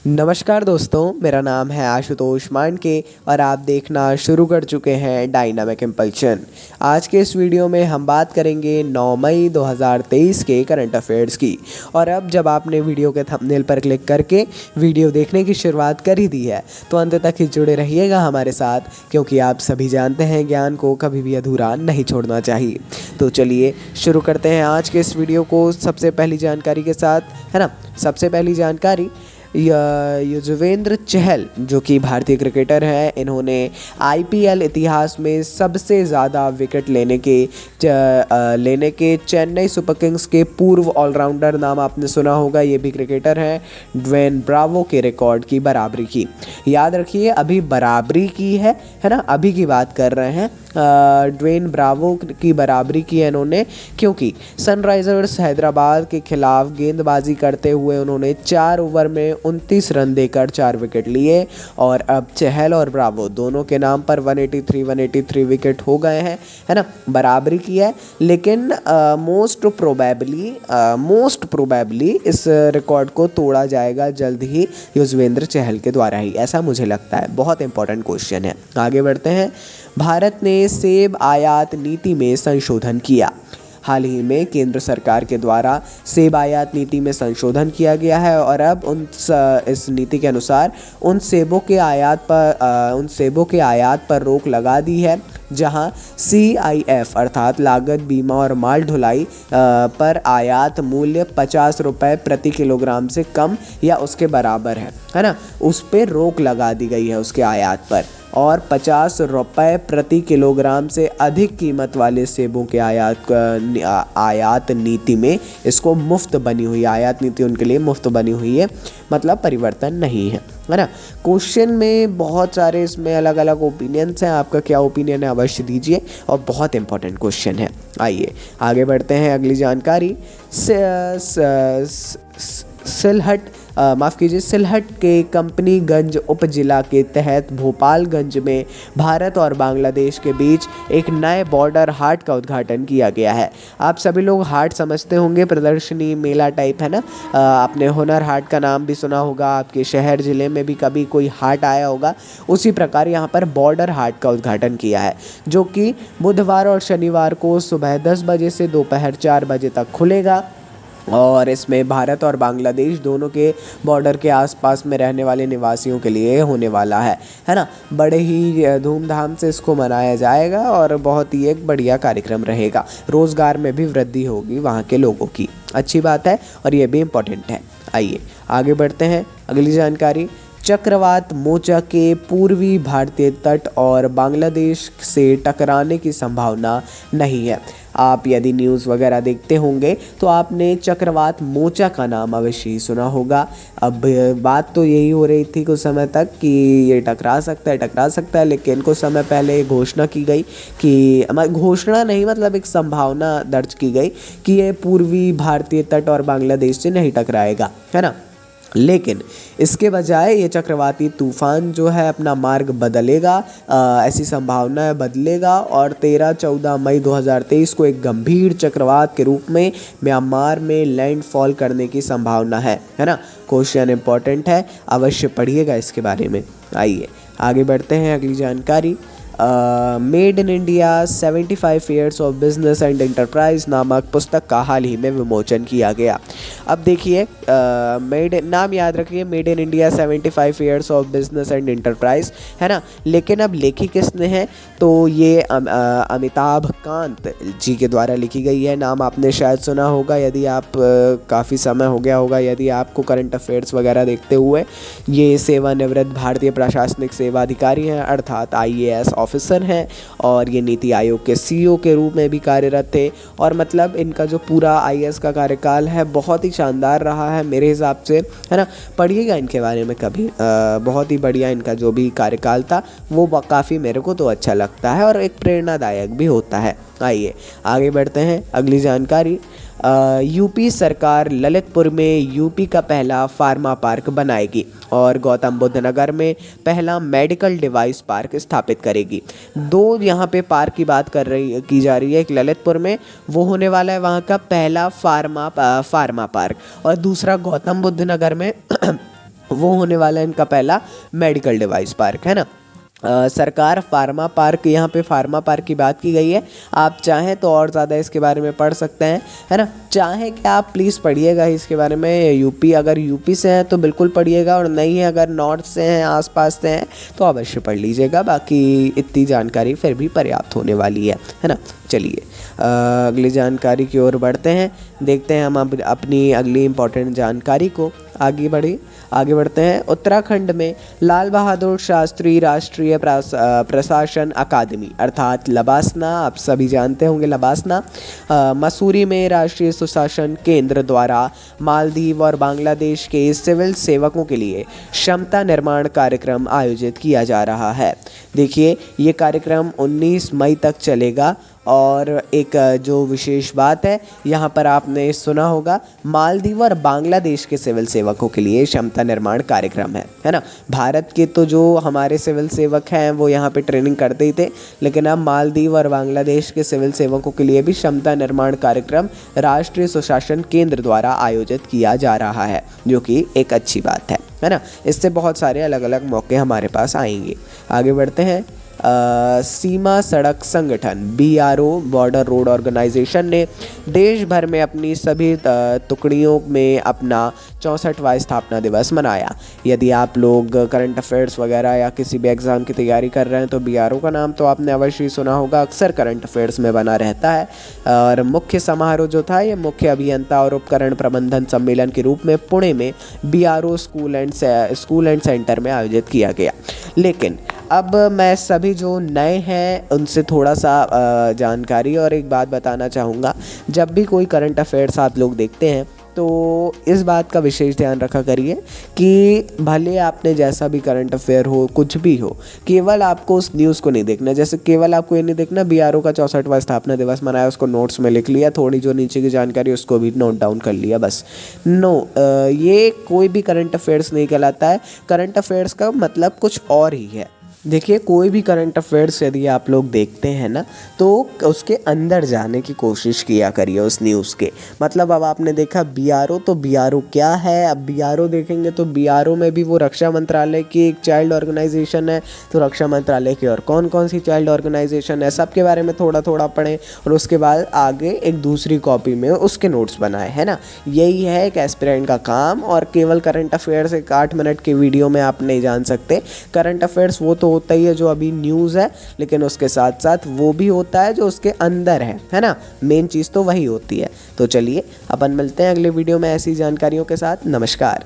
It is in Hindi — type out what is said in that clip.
नमस्कार दोस्तों, मेरा नाम है आशुतोष मांडके और आप देखना शुरू कर चुके हैं डायनामिक इम्पल्शन। आज के इस वीडियो में हम बात करेंगे 9 मई 2023 के करंट अफेयर्स की। और अब जब आपने वीडियो के थंबनेल पर क्लिक करके वीडियो देखने की शुरुआत कर ही दी है तो अंत तक ही जुड़े रहिएगा हमारे साथ, क्योंकि आप सभी जानते हैं ज्ञान को कभी भी अधूरा नहीं छोड़ना चाहिए। तो चलिए शुरू करते हैं आज के इस वीडियो को सबसे पहली जानकारी के साथ, है ना। सबसे पहली जानकारी, युजवेंद्र चहल जो कि भारतीय क्रिकेटर हैं, इन्होंने आईपीएल इतिहास में सबसे ज़्यादा विकेट लेने के चेन्नई सुपर किंग्स के पूर्व ऑलराउंडर, नाम आपने सुना होगा, ये भी क्रिकेटर हैं, ड्वेन ब्रावो के रिकॉर्ड की बराबरी की। याद रखिए, अभी बराबरी की है ना, अभी की बात कर रहे हैं। ड्वेन ब्रावो की बराबरी की है इन्होंने, क्योंकि सनराइजर्स हैदराबाद के खिलाफ गेंदबाजी करते हुए उन्होंने 4 ओवर में 29 रन देकर 4 विकेट लिए। और अब चहल और ब्रावो दोनों के नाम पर 183 विकेट हो गए हैं, है ना। बराबरी की है, लेकिन मोस्ट प्रोबेबली इस रिकॉर्ड को तोड़ा जाएगा जल्द ही युजवेंद्र चहल के द्वारा ही, ऐसा मुझे लगता है। बहुत इंपॉर्टेंट क्वेश्चन है, आगे बढ़ते हैं। भारत ने सेब आयात नीति में संशोधन किया। हाल ही में केंद्र सरकार के द्वारा सेब आयात नीति में संशोधन किया गया है और अब इस नीति के अनुसार उन सेबों के आयात पर रोक लगा दी है जहां CIF अर्थात लागत, बीमा और माल ढुलाई पर आयात मूल्य 50 रुपये प्रति किलोग्राम से कम या उसके बराबर है ना। उस पर रोक लगा दी गई है उसके आयात पर। और 50 रुपये प्रति किलोग्राम से अधिक कीमत वाले सेबों के आयात नीति में इसको मुफ्त बनी हुई, आयात नीति उनके लिए मुफ्त बनी हुई है, मतलब परिवर्तन नहीं है ना। क्वेश्चन में बहुत सारे इसमें अलग अलग ओपिनियंस हैं, आपका क्या ओपिनियन है अवश्य दीजिए, और बहुत इंपॉर्टेंट क्वेश्चन है। आइए आगे बढ़ते हैं। अगली जानकारी, सिलहट के कंपनीगंज उपजिला के तहत भोपालगंज में भारत और बांग्लादेश के बीच एक नए बॉर्डर हाट का उद्घाटन किया गया है। आप सभी लोग हाट समझते होंगे, प्रदर्शनी मेला टाइप, है ना। आपने हुनर हाट का नाम भी सुना होगा, आपके शहर ज़िले में भी कभी कोई हाट आया होगा। उसी प्रकार यहाँ पर बॉर्डर हाट का उद्घाटन किया है, जो कि बुधवार और शनिवार को सुबह 10 बजे से दोपहर 4 बजे तक खुलेगा। और इसमें भारत और बांग्लादेश दोनों के बॉर्डर के आसपास में रहने वाले निवासियों के लिए होने वाला है ना। बड़े ही धूमधाम से इसको मनाया जाएगा और बहुत ही एक बढ़िया कार्यक्रम रहेगा। रोज़गार में भी वृद्धि होगी वहाँ के लोगों की, अच्छी बात है और ये भी इम्पोर्टेंट है। आइए आगे बढ़ते हैं। अगली जानकारी, चक्रवात मोचा के पूर्वी भारतीय तट और बांग्लादेश से टकराने की संभावना नहीं है। आप यदि न्यूज़ वगैरह देखते होंगे तो आपने चक्रवात मोचा का नाम अवश्य ही सुना होगा। अब बात तो यही हो रही थी कुछ समय तक कि ये टकरा सकता है, लेकिन कुछ समय पहले घोषणा की गई कि, घोषणा नहीं मतलब एक संभावना दर्ज की गई कि ये पूर्वी भारतीय तट और बांग्लादेश से नहीं टकराएगा, है ना। लेकिन इसके बजाय ये चक्रवाती तूफान जो है अपना मार्ग बदलेगा, ऐसी संभावना है बदलेगा, और 13-14 मई 2023 को एक गंभीर चक्रवात के रूप में म्यांमार में लैंडफॉल करने की संभावना है ना। क्वेश्चन इंपॉर्टेंट है, अवश्य पढ़िएगा इसके बारे में। आइए आगे बढ़ते हैं। अगली जानकारी, made in India 75 years of business and enterprise नामक पुस्तक का हाल ही में विमोचन किया गया। अब देखिए, नाम याद रखिए, made in India 75 years of business and enterprise, है ना। लेकिन अब लिखी किसने है, तो ये अमिताभ कांत जी के द्वारा लिखी गई है। नाम आपने शायद सुना होगा यदि आप काफ़ी समय हो गया होगा यदि आपको करंट अफेयर्स वगैरह देखते हुए। ये सेवानिवृत्त भारतीय प्रशासनिक सेवा अधिकारी हैं, अर्थात IAS ऑफिसर हैं, और ये नीति आयोग के CEO के रूप में भी कार्यरत थे। और मतलब इनका जो पूरा IAS का कार्यकाल है बहुत ही शानदार रहा है मेरे हिसाब से, है ना। पढ़िएगा इनके बारे में कभी, बहुत ही बढ़िया इनका जो भी कार्यकाल था वो काफ़ी मेरे को तो अच्छा लगता है और एक प्रेरणादायक भी होता है। आइए आगे बढ़ते हैं। अगली जानकारी, यूपी सरकार ललितपुर में यूपी का पहला फार्मा पार्क बनाएगी और गौतम बुद्ध नगर में पहला मेडिकल डिवाइस पार्क स्थापित करेगी। 2 यहाँ पे पार्क की बात की जा रही है। एक ललितपुर में वो होने वाला है वहाँ का पहला फार्मा पार्क, और दूसरा गौतम बुद्ध नगर में वो होने वाला है इनका पहला मेडिकल डिवाइस पार्क, है ना। सरकार फार्मा पार्क, यहाँ पे फार्मा पार्क की बात की गई है। आप चाहें तो और ज़्यादा इसके बारे में पढ़ सकते हैं, है ना। चाहें कि आप प्लीज़ पढ़िएगा इसके बारे में। यूपी, अगर यूपी से हैं तो बिल्कुल पढ़िएगा, और नहीं है अगर नॉर्थ से हैं, आसपास से हैं, तो अवश्य पढ़ लीजिएगा। बाकी इतनी जानकारी फिर भी पर्याप्त होने वाली है ना। चलिए अगली जानकारी की ओर बढ़ते हैं। देखते हैं हम अब अपनी अगली इम्पोर्टेंट जानकारी को आगे बढ़ते हैं। उत्तराखंड में लाल बहादुर शास्त्री राष्ट्रीय प्रशासन अकादमी अर्थात लबासना, आप सभी जानते होंगे लबासना, मसूरी में राष्ट्रीय सुशासन केंद्र द्वारा मालदीव और बांग्लादेश के सिविल सेवकों के लिए क्षमता निर्माण कार्यक्रम आयोजित किया जा रहा है। देखिए ये कार्यक्रम 19 मई तक चलेगा, और एक जो विशेष बात है यहाँ पर आपने सुना होगा, मालदीव और बांग्लादेश के सिविल सेवकों के लिए क्षमता निर्माण कार्यक्रम है ना। भारत के तो जो हमारे सिविल सेवक हैं वो यहाँ पे ट्रेनिंग करते ही थे, लेकिन अब मालदीव और बांग्लादेश के सिविल सेवकों के लिए भी क्षमता निर्माण कार्यक्रम राष्ट्रीय सुशासन केंद्र द्वारा आयोजित किया जा रहा है, जो कि एक अच्छी बात है ना। इससे बहुत सारे अलग अलग मौके हमारे पास आएंगे। आगे बढ़ते हैं। सीमा सड़क संगठन BRO बॉर्डर रोड ऑर्गेनाइजेशन ने देश भर में अपनी सभी टुकड़ियों में अपना 64वां स्थापना दिवस मनाया। यदि आप लोग करंट अफेयर्स वगैरह या किसी भी एग्ज़ाम की तैयारी कर रहे हैं तो BRO का नाम तो आपने अवश्य ही सुना होगा, अक्सर करंट अफेयर्स में बना रहता है। और मुख्य समारोह जो था ये मुख्य अभियंता और उपकरण प्रबंधन सम्मेलन के रूप में पुणे में BRO स्कूल एंड सेंटर में आयोजित किया गया। लेकिन अब मैं सभी जो नए हैं उनसे थोड़ा सा जानकारी और एक बात बताना चाहूँगा। जब भी कोई करंट अफेयर्स आप लोग देखते हैं तो इस बात का विशेष ध्यान रखा करिए कि भले आपने जैसा भी करंट अफेयर हो, कुछ भी हो, केवल आपको उस न्यूज़ को नहीं देखना। जैसे केवल आपको ये नहीं देखना BRO का 64वां स्थापना दिवस मनाया, उसको नोट्स में लिख लिया, थोड़ी जो नीचे की जानकारी उसको भी नोट डाउन कर लिया, बस। ये कोई भी करंट अफेयर्स नहीं कहलाता है। करंट अफेयर्स का मतलब कुछ और ही है। देखिए कोई भी करंट अफेयर्स यदि आप लोग देखते हैं ना, तो उसके अंदर जाने की कोशिश किया करिए उस न्यूज़ के। मतलब अब आपने देखा BRO, तो BRO क्या है, अब BRO देखेंगे तो BRO में भी वो रक्षा मंत्रालय की एक चाइल्ड ऑर्गेनाइजेशन है। तो रक्षा मंत्रालय की और कौन कौन सी चाइल्ड ऑर्गेनाइजेशन है, सब के बारे में थोड़ा थोड़ा पढ़ें, और उसके बाद आगे एक दूसरी कॉपी में उसके नोट्स बनाए, है ना। यही है एक एस्पिरेंट का काम। और केवल करंट अफेयर्स एक 8 मिनट के वीडियो में आप नहीं जान सकते। करंट अफेयर्स वो तो होता ही है जो अभी न्यूज़ है, लेकिन उसके साथ साथ वो भी होता है जो उसके अंदर है ना। मेन चीज़ तो वही होती है। तो चलिए अपन मिलते हैं अगले वीडियो में ऐसी जानकारियों के साथ। नमस्कार।